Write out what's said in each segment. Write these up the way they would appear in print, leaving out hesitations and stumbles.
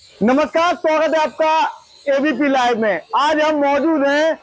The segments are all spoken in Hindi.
नमस्कार, स्वागत है आपका एबीपी लाइव में। आज हम मौजूद हैं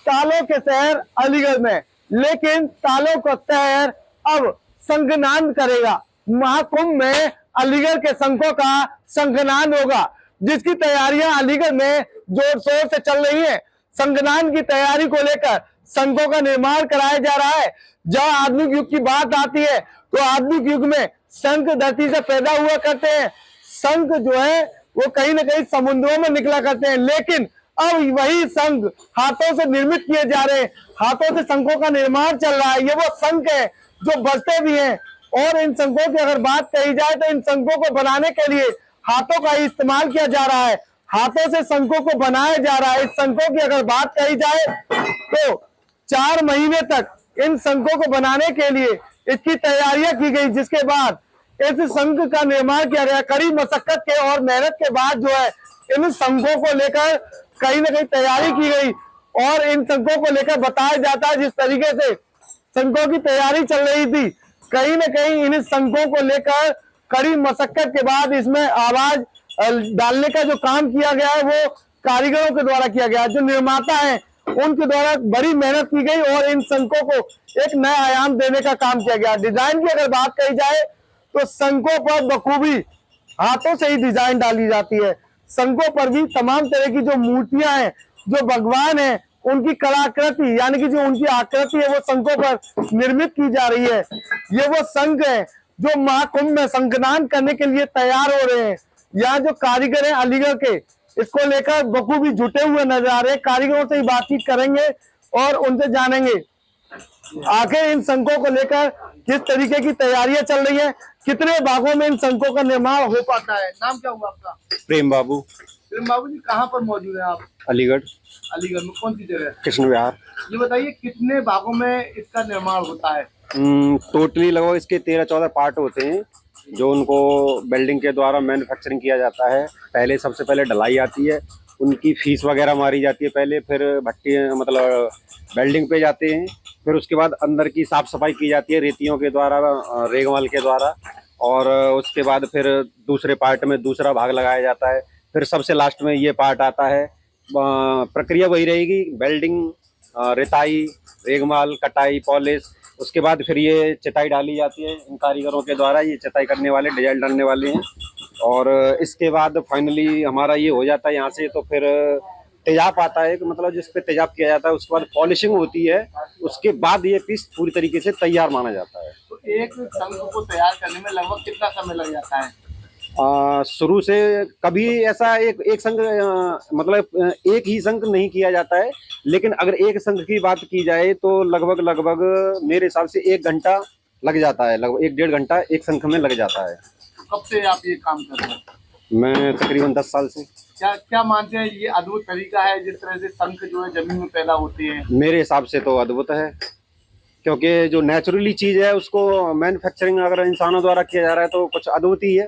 तालों के शहर अलीगढ़ में, लेकिन तालों का शहर अब संघनाद करेगा। महाकुंभ में अलीगढ़ के संघों का संघनाद होगा, जिसकी तैयारियां अलीगढ़ में जोर शोर से चल रही हैं। संघनाद की तैयारी को लेकर संघों का निर्माण कराया जा रहा है। जहां आधुनिक युग की बात आती है तो आधुनिक युग में संघ धरती से पैदा हुआ करते हैं। संघ जो है वो कहीं ना कहीं समुद्रों में निकला करते हैं, लेकिन अब वही संघ हाथों से निर्मित किए जा रहे हैं। हाथों से संघों का निर्माण चल रहा है। ये वो संघ है जो बचते भी हैं। और इन संघों की अगर बात कही जाए तो इन संघों को बनाने के लिए हाथों का ही इस्तेमाल किया जा रहा है। हाथों से संघों को बनाया जा रहा है। इस संघों की अगर बात कही जाए तो 4 महीने तक इन संघों को बनाने के लिए इसकी तैयारियां की गई, जिसके बाद इस संघ का निर्माण किया गया। कड़ी मशक्कत के और मेहनत के बाद जो है इन संघों को लेकर कहीं ना कहीं तैयारी की गई और इन संघों को लेकर बताया जाता है जिस तरीके से संघों की तैयारी चल रही थी, कहीं ना कहीं इन संघों को लेकर कड़ी मशक्कत के बाद इसमें आवाज डालने का जो काम किया गया है वो कारीगरों के द्वारा किया गया। जो निर्माता है उनके द्वारा बड़ी मेहनत की गई और इन संघों को एक नया आयाम देने का काम किया गया। डिजाइन की अगर बात कही जाए तो संघों पर बखूबी हाथों से ही डिजाइन डाली जाती है। संघों पर भी तमाम तरह की जो मूर्तियां हैं, जो भगवान हैं, उनकी कलाकृति यानी कि जो उनकी आकृति है वो संघों पर निर्मित की जा रही है। ये वो संघ है जो महाकुंभ में संघनाद करने के लिए तैयार हो रहे हैं। यहाँ जो कारीगर हैं अलीगढ़ के, इसको लेकर बखूबी जुटे हुए नजर आ रहे हैं। कारीगरों से ही बातचीत करेंगे और उनसे जानेंगे आखिर इन संघों को लेकर किस तरीके की तैयारियां चल रही है, कितने भागों में इन संघों का निर्माण हो पाता है। नाम क्या हुआ आपका? प्रेम बाबू। प्रेम बाबू जी, कहाँ पर मौजूद है आप? अलीगढ़। अलीगढ़ में कौन सी जगह? कृष्ण विहार। ये बताइए कितने भागों में इसका निर्माण होता है? टोटली लगभग इसके 13-14 पार्ट होते हैं जो उनको वेल्डिंग के द्वारा मैन्युफैक्चरिंग किया जाता है। पहले सबसे पहले ढलाई आती है, उनकी फीस वगैरह मारी जाती है पहले, फिर भट्टी मतलब वेल्डिंग पे जाते हैं, फिर उसके बाद अंदर की साफ सफाई की जाती है रेतियों के द्वारा, रेगमाल के द्वारा, और उसके बाद फिर दूसरे पार्ट में दूसरा भाग लगाया जाता है। फिर सबसे लास्ट में ये पार्ट आता है। प्रक्रिया वही रहेगी, वेल्डिंग, रेताई, रेगमाल, कटाई, पॉलिश, उसके बाद फिर ये चटाई डाली जाती है इन कारीगरों के द्वारा। ये चटाई करने वाले, डिजाइन डालने वाले हैं। और इसके बाद फाइनली हमारा ये हो जाता है यहाँ से, तो फिर तेजाब आता है कि मतलब जिस पे तेजाब किया जाता है, उसके बाद पॉलिशिंग होती है, उसके बाद ये पीस पूरी तरीके से तैयार माना जाता है। तो एक संघ को तैयार करने में लगभग कितना समय लग जाता है? शुरू से कभी ऐसा एक संघ मतलब एक ही संघ नहीं किया जाता है, लेकिन अगर एक संघ की बात की जाए तो लगभग मेरे हिसाब से 1 घंटा लग जाता है। लगभग 1-1.5 घंटा एक संघ में लग जाता है। कब से आप ये काम कर रहे हैं? मैं तकरीबन 10 साल से। क्या मानते हैं ये अद्भुत तरीका है जिस तरह से शंख जो है जमीन में पैदा होते हैं? मेरे हिसाब से तो अद्भुत है, क्योंकि जो नेचुरली चीज है उसको मैन्युफैक्चरिंग अगर इंसानों द्वारा किया जा रहा है तो कुछ अद्भुत ही है।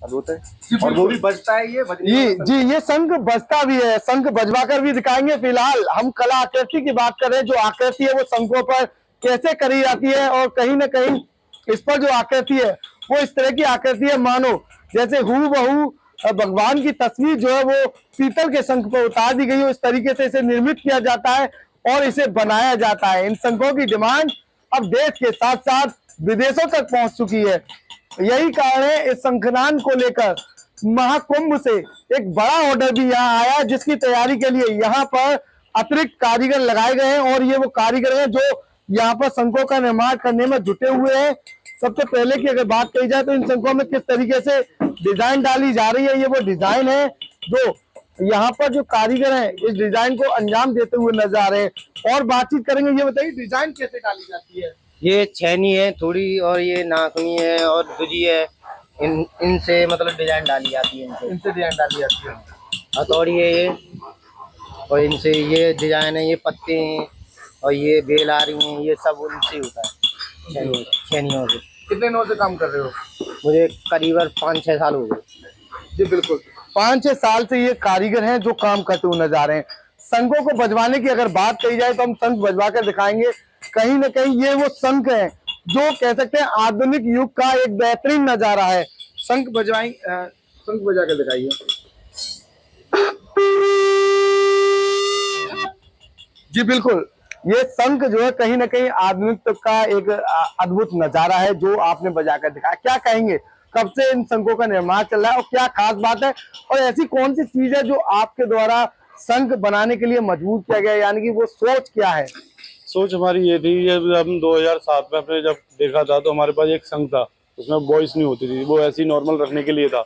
अद्भुत है। और वो भी बजता है ये शंख बजता भी है। शंख बजवा कर भी दिखाएंगे। फिलहाल हम कला आकृति की बात करें, जो आकृति है वो शंखों पर कैसे करी जाती है और कहीं ना कहीं इस पर जो आकृति है वो इस तरह की आकृति है मानो जैसे हूबहू भगवान की तस्वीर जो है वो पीतल के शंख पर उतार दी गई हो। इस तरीके से इसे निर्मित किया जाता है और इसे बनाया जाता है। इन शंखों की डिमांड अब देश के साथ साथ विदेशों तक पहुंच चुकी है। यही कारण है इस शंखनाद को लेकर महाकुंभ से एक बड़ा ऑर्डर भी यहाँ आया, जिसकी तैयारी के लिए यहाँ पर अतिरिक्त कारीगर लगाए गए हैं और ये वो कारीगर हैं जो यहाँ पर शंखों का निर्माण करने में जुटे हुए हैं। सबसे पहले की अगर बात कही जाए तो इन शंखों में किस तरीके से डिजाइन डाली जा रही है, ये वो डिजाइन है जो यहाँ पर जो कारीगर हैं इस डिजाइन को अंजाम देते हुए नजर आ रहे हैं। और बातचीत करेंगे। ये बताइए डिजाइन कैसे डाली जाती है? ये छेनी है थोड़ी, और ये नाखनी है और दुजी है। इनसे मतलब डिजाइन डाली जाती है। इनसे डिजाइन डाली जाती है। हथौड़ी है ये, और इनसे ये डिजाइन है। ये पत्ते हैं और ये बेल आ रही हैं, ये सब उनसे होता है, छेनियों से। कितने दिनों से काम कर रहे हो? मुझे करीबन 5-6 साल हो गए। जी बिल्कुल, 5-6 साल से ये कारीगर हैं जो काम करते हुए नजर आ रहे हैं। शंखों को बजवाने की अगर बात कही जाए तो हम शंख बजवा कर दिखाएंगे। कहीं ना कहीं ये वो शंख है जो कह सकते हैं आधुनिक युग का एक बेहतरीन नजारा है। शंख बजवाई शंख बजा के दिखाइए। जी बिल्कुल, ये शंख जो है कहीं ना कहीं आधुनिकता का एक अद्भुत नजारा है जो आपने बजा कर दिखाया। क्या कहेंगे, कब से इन शंखों का निर्माण चल रहा है और क्या खास बात है, और ऐसी कौन सी चीज है जो आपके द्वारा शंख बनाने के लिए मजबूर किया गया, यानी कि वो सोच क्या है? सोच हमारी ये थी, जब हम 2007 में अपने जब देखा था तो हमारे पास एक शंख था, उसमें वॉइस नहीं होती थी, वो ऐसी नॉर्मल रखने के लिए था।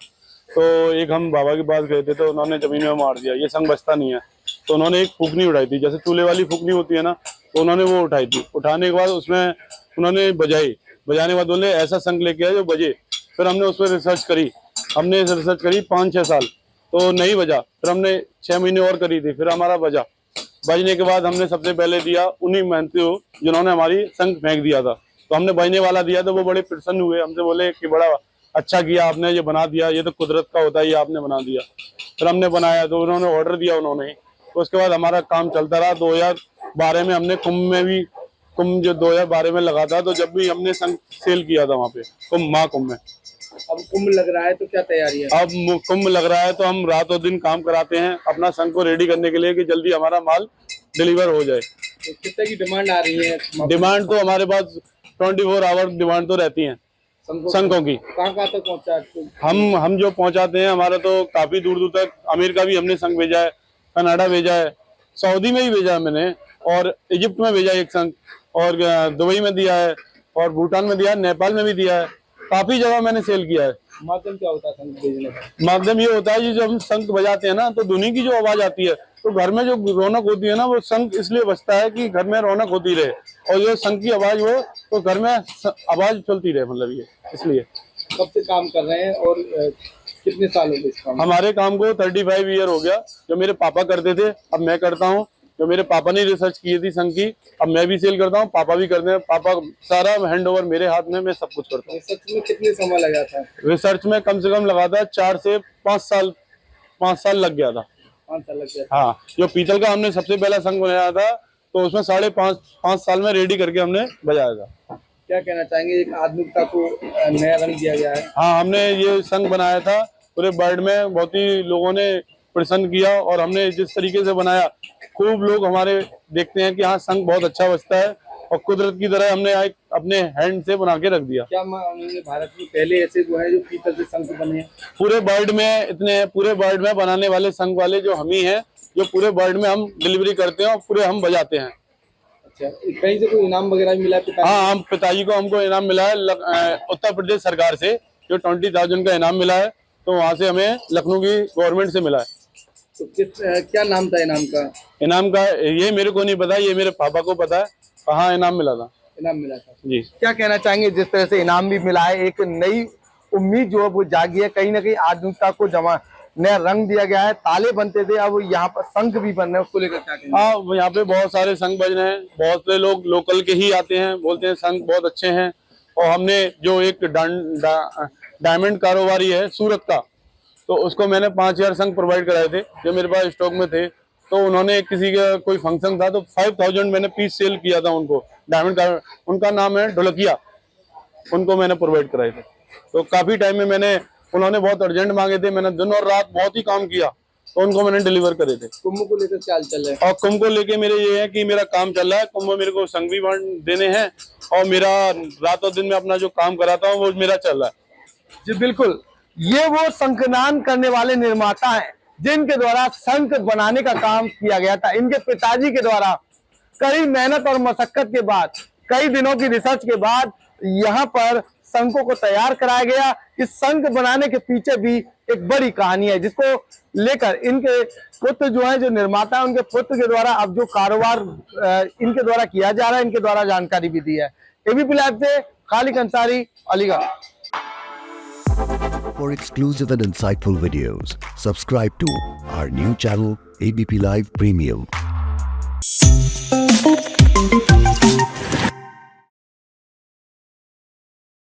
तो एक हम बाबा के पास गए थे तो उन्होंने जमीन में मार दिया, ये शंख बजता नहीं है। तो उन्होंने एक फूकनी उठाई थी, जैसे चूल्हे वाली फूकनी होती है ना, तो उन्होंने वो उठाई थी। उठाने के बाद उसमें उन्होंने बजाई, बजाने के बाद बोले ऐसा शंख लेके आए जो बजे। फिर हमने उस पर रिसर्च करी, हमने रिसर्च करी 5-6 साल, तो नहीं बजा। फिर हमने 6 महीने और करी थी, फिर हमारा बजा। बजने के बाद हमने सबसे पहले दिया उन्हीं मेहनती को जिन्होंने हमारी शंख फेंक दिया था। तो हमने बजने वाला दिया तो वो बड़े प्रसन्न हुए, हमसे बोले कि बड़ा अच्छा किया आपने, ये बना दिया, ये तो कुदरत का होता है, ये आपने बना दिया। फिर हमने बनाया तो उन्होंने ऑर्डर दिया उन्होंने। तो उसके बाद हमारा काम चलता रहा। 2012 में हमने कुंभ जो 2012 में लगा था, तो जब भी हमने शंख सेल किया था वहाँ पे महाकुंभ में। अब कुंभ लग रहा है तो क्या तैयारी है? अब कुंभ लग रहा है तो हम रात और दिन काम कराते हैं अपना शंख को रेडी करने के लिए कि जल्दी हमारा माल डिलीवर हो जाए। तो कितने की डिमांड आ रही है? डिमांड तो हमारे पास 24 आवर डिमांड तो रहती है शंखों की। कहाँ तक पहुँचा? हम जो पहुंचाते हैं, हमारा तो काफी दूर दूर तक, अमेरिका भी हमने शंख भेजा है, कनाडा भेजा है, सऊदी में ही भेजा है मैंने, और इजिप्ट में भेजा एक शंख, और दुबई में दिया है, और भूटान में दिया है, नेपाल में भी दिया है, काफी जगह मैंने सेल किया है। माध्यम क्या होता है शंख भेजने का? माध्यम ये होता है कि जब हम शंख बजाते हैं ना, तो धुनी की जो आवाज आती है, तो घर में जो रौनक होती है ना, वो शंख इसलिए बजता है कि घर में रौनक होती रहे, और जो शंख की आवाज हो तो घर में आवाज चलती रहे, मतलब ये इसलिए। कब से काम कर रहे हैं और कितने साल हो गए इस काम? हमारे काम को 35 ईयर हो गया। जो मेरे पापा करते थे अब मैं करता हूँ, जो मेरे पापा ने रिसर्च की थी शंख की, अब मैं भी सेल करता हूँ, पापा भी करते हैं। पापा सारा हैंड ओवर मेरे हाथ में, मैं सब कुछ करता हूँ। रिसर्च में कितने समय लगा था? रिसर्च में कम से कम लगा था 4 से 5 साल, 5 साल लग गया था। 5 साल लग गया। हाँ, जो पीतल का हमने सबसे पहला शंख बनाया था, तो उसमें 5.5 साल में रेडी करके हमने बजाया था। क्या कहना चाहेंगे, एक आधुनिकता को नया रंग दिया गया है? हाँ, हमने ये शंख बनाया था, पूरे वर्ल्ड में बहुत ही लोगों ने प्रसन्न किया, और हमने जिस तरीके से बनाया, खूब लोग हमारे देखते हैं कि हाँ शंख बहुत अच्छा बजता है, और कुदरत की तरह हमने अपने हैंड से बना के रख दिया। क्या मानेंगे, भारत में पहले ऐसे जो है जो पीतल से शंख बने हैं? पूरे वर्ल्ड में इतने, पूरे वर्ल्ड में बनाने वाले शंख वाले जो हम ही हैं, जो पूरे वर्ल्ड में हम डिलीवरी करते हैं और पूरे हम बजाते हैं। अच्छा, कहीं से कोई इनाम वगैरह भी मिला है? हाँ, हम पिताजी को हमको इनाम मिला है उत्तर प्रदेश सरकार से, जो 20,000 का इनाम मिला है, तो वहाँ से हमें लखनऊ की गवर्नमेंट से मिला है। तो क्या नाम था इनाम का? इनाम का ये मेरे को नहीं पता, ये मेरे पापा को पता है कहाँ इनाम मिला था। इनाम मिला था जी। क्या कहना चाहेंगे, जिस तरह से इनाम भी मिला है, एक नई उम्मीद जो है वो जागी है, कहीं ना कहीं आधुनिकता को नया रंग दिया गया है। ताले बनते थे, अब यहाँ पर शंख भी बन रहे हैं, उसको लेकर क्या कहेंगे? हाँ, यहाँ पे बहुत सारे शंख बज रहे हैं, बहुत से लोग लोकल के ही आते हैं, बोलते हैं शंख बहुत अच्छे हैं। और हमने जो एक डायमंड कारोबारी है सूरत का, तो उसको मैंने 5000 शंख प्रोवाइड कराए थे, जो मेरे पास स्टॉक में थे। तो उन्होंने किसी का कोई फंक्शन था, तो 5000 मैंने पीस सेल किया था उनको, डायमंड का, उनका नाम है ढोलकिया, उनको मैंने प्रोवाइड कराए थे। तो काफी टाइम में मैंने, उन्होंने बहुत अर्जेंट मांगे थे, मैंने दिन और रात बहुत ही काम किया, तो उनको मैंने डिलीवर करे थे। कुंभ को लेकर क्या चल रहा है? और कुंभ को लेके मेरे ये है कि मेरा काम चल रहा है, कुंभ में मेरे को शंख भी देने हैं, और मेरा रात और दिन में अपना जो काम कराता हूँ वो मेरा चल रहा है। जी बिल्कुल, ये वो शंखनाद करने वाले निर्माता हैं जिनके द्वारा शंख बनाने का काम किया गया था। इनके पिताजी के द्वारा कड़ी मेहनत और मशक्कत के बाद, कई दिनों की रिसर्च के बाद यहाँ पर शंखों को तैयार कराया गया। इस शंख बनाने के पीछे भी एक बड़ी कहानी है, जिसको लेकर इनके पुत्र जो है, जो निर्माता है, उनके पुत्र के द्वारा अब जो कारोबार इनके द्वारा किया जा रहा है, इनके द्वारा जानकारी भी दी है। एबीपी लाइव से Khalid Ansari, Aligarh. For exclusive and insightful videos, subscribe to our new channel ABP Live Premium.